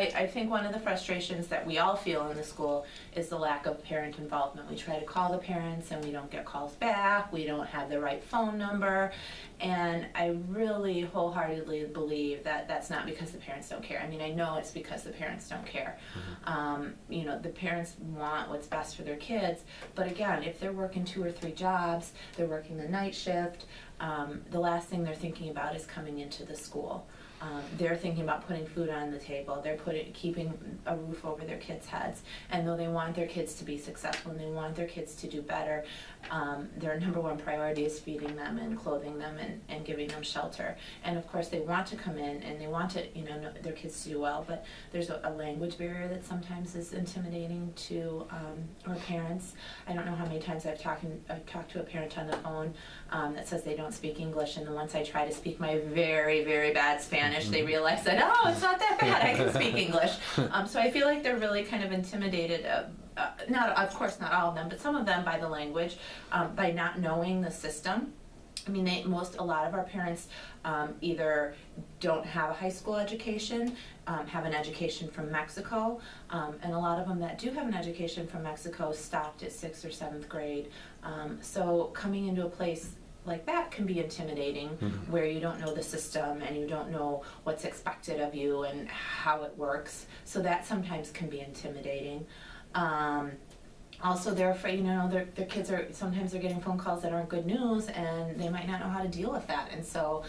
I think one of the frustrations that we all feel in the school is the lack of parent involvement. We try to call the parents and we don't get calls back, we don't have the right phone number, and I really wholeheartedly believe that that's not because the parents don't care. I mean, I know it's because the parents don't care. You know, the parents want what's best for their kids, but again, if they're working 2 or 3 jobs, they're working the night shift, the last thing they're thinking about is coming into the school. They're thinking about putting food on the table, they're keeping a roof over their kids' heads, and though they want their kids to be successful and they want their kids to do better, their number one priority is feeding them and clothing them and giving them shelter. And of course they want to come in and they want to, you know, their kids to do well, but there's a language barrier that sometimes is intimidating to our parents. I don't know how many times I've talked to a parent on the phone that says they don't speak English, and then once I try to speak my very, very bad Spanish, they realize that, oh, it's not that bad, I can speak English. So I feel like they're really kind of intimidated, not, of course not all of them, but some of them by the language, by not knowing the system. I mean, a lot of our parents either don't have a high school education, have an education from Mexico, and a lot of them that do have an education from Mexico stopped at 6th or 7th grade. So coming into a place like that can be intimidating, where you don't know the system and you don't know what's expected of you and how it works. So that sometimes can be intimidating. Also, they're afraid, you know, their kids are, sometimes they're getting phone calls that aren't good news and they might not know how to deal with that. And so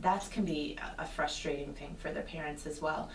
that can be a frustrating thing for the parents as well.